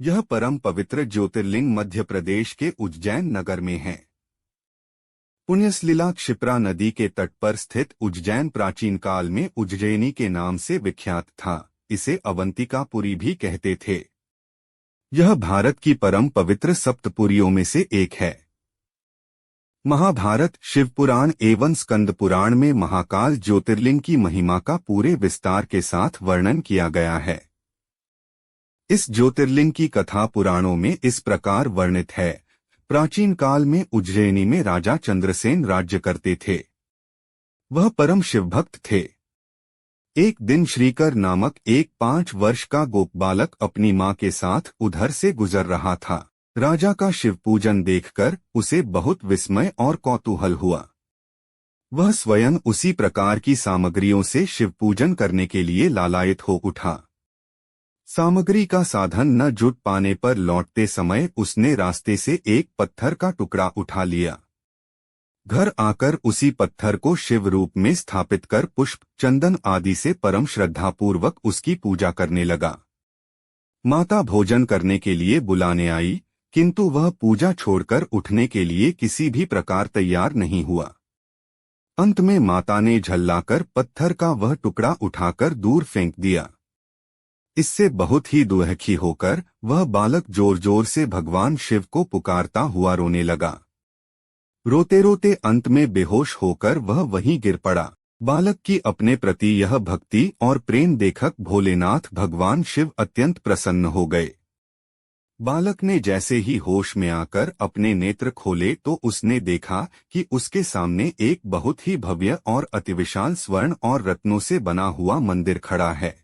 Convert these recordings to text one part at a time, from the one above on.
यह परम पवित्र ज्योतिर्लिंग मध्य प्रदेश के उज्जैन नगर में है। पुण्यसलिला क्षिप्रा नदी के तट पर स्थित उज्जैन प्राचीन काल में उज्जैनी के नाम से विख्यात था। इसे अवंतिकापुरी भी कहते थे। यह भारत की परम पवित्र सप्तपुरियों में से एक है। महाभारत, शिव पुराण एवं स्कंद पुराण में महाकाल ज्योतिर्लिंग की महिमा का पूरे विस्तार के साथ वर्णन किया गया है। इस ज्योतिर्लिंग की कथा पुराणों में इस प्रकार वर्णित है। प्राचीन काल में उज्जैनी में राजा चंद्रसेन राज्य करते थे। वह परम शिवभक्त थे। एक दिन श्रीकर नामक एक 5 वर्ष का गोप बालक अपनी मां के साथ उधर से गुजर रहा था। राजा का शिव पूजन देखकर उसे बहुत विस्मय और कौतूहल हुआ। वह स्वयं उसी प्रकार की सामग्रियों से शिव पूजन करने के लिए लालायित हो उठा। सामग्री का साधन न जुट पाने पर लौटते समय उसने रास्ते से एक पत्थर का टुकड़ा उठा लिया। घर आकर उसी पत्थर को शिव रूप में स्थापित कर पुष्प, चंदन आदि से परम श्रद्धापूर्वक उसकी पूजा करने लगा। माता भोजन करने के लिए बुलाने आई, किंतु वह पूजा छोड़कर उठने के लिए किसी भी प्रकार तैयार नहीं हुआ। अंत में माता ने झल्लाकर पत्थर का वह टुकड़ा उठाकर दूर फेंक दिया। इससे बहुत ही दुखी होकर वह बालक जोर जोर से भगवान शिव को पुकारता हुआ रोने लगा। रोते रोते अंत में बेहोश होकर वह वहीं गिर पड़ा। बालक की अपने प्रति यह भक्ति और प्रेम देखकर भोलेनाथ भगवान शिव अत्यंत प्रसन्न हो गए। बालक ने जैसे ही होश में आकर अपने नेत्र खोले तो उसने देखा कि उसके सामने एक बहुत ही भव्य और अतिविशाल स्वर्ण और रत्नों से बना हुआ मंदिर खड़ा है।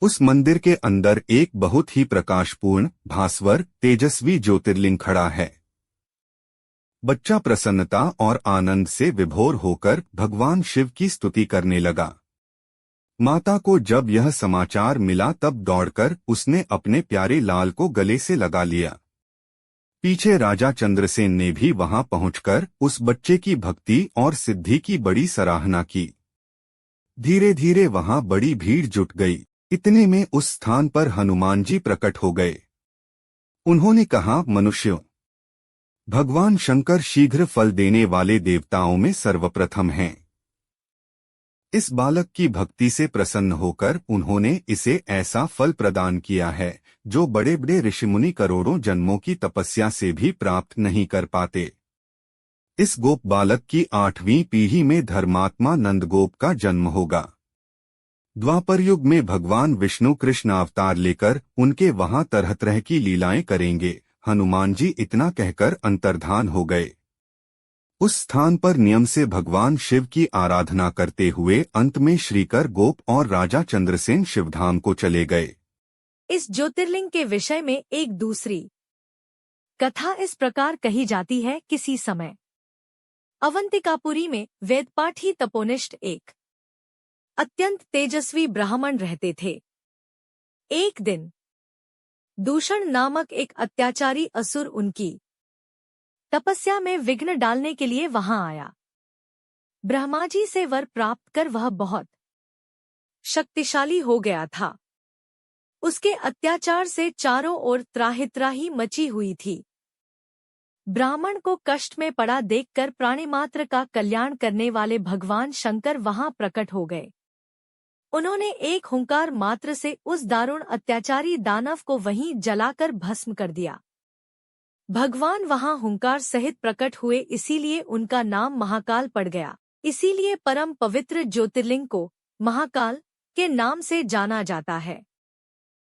उस मंदिर के अंदर एक बहुत ही प्रकाशपूर्ण, भास्वर, तेजस्वी ज्योतिर्लिंग खड़ा है। बच्चा प्रसन्नता और आनंद से विभोर होकर भगवान शिव की स्तुति करने लगा। माता को जब यह समाचार मिला तब दौड़कर उसने अपने प्यारे लाल को गले से लगा लिया। पीछे राजा चंद्रसेन ने भी वहां पहुंचकर उस बच्चे की भक्ति और सिद्धि की बड़ी सराहना की। धीरे धीरे वहां बड़ी भीड़ जुट गई। इतने में उस स्थान पर हनुमान जी प्रकट हो गए। उन्होंने कहा, मनुष्यों, भगवान शंकर शीघ्र फल देने वाले देवताओं में सर्वप्रथम हैं। इस बालक की भक्ति से प्रसन्न होकर उन्होंने इसे ऐसा फल प्रदान किया है जो बड़े बड़े ऋषिमुनि करोड़ों जन्मों की तपस्या से भी प्राप्त नहीं कर पाते। इस गोप बालक की 8वीं पीढ़ी में धर्मात्मा नंदगोप का जन्म होगा। द्वापर युग में भगवान विष्णु कृष्ण अवतार लेकर उनके वहां तरह तरह की लीलाएं करेंगे। हनुमान जी इतना कहकर अंतर्धान हो गए। उस स्थान पर नियम से भगवान शिव की आराधना करते हुए अंत में श्रीकर गोप और राजा चंद्रसेन शिवधाम को चले गए। इस ज्योतिर्लिंग के विषय में एक दूसरी कथा इस प्रकार कही जाती है। किसी समय अवंतिकापुरी में वेदपाठी तपोनिष्ठ एक अत्यंत तेजस्वी ब्राह्मण रहते थे। एक दिन दूषण नामक एक अत्याचारी असुर उनकी तपस्या में विघ्न डालने के लिए वहां आया। ब्रह्मा जी से वर प्राप्त कर वह बहुत शक्तिशाली हो गया था। उसके अत्याचार से चारों ओर त्राहि मची हुई थी। ब्राह्मण को कष्ट में पड़ा देखकर प्राणिमात्र का कल्याण करने वाले भगवान शंकर वहां प्रकट हो गए। उन्होंने एक हुंकार मात्र से उस दारुण अत्याचारी दानव को वहीं जलाकर भस्म कर दिया। भगवान वहां हुंकार सहित प्रकट हुए, इसीलिए उनका नाम महाकाल पड़ गया। इसीलिए परम पवित्र ज्योतिर्लिंग को महाकाल के नाम से जाना जाता है।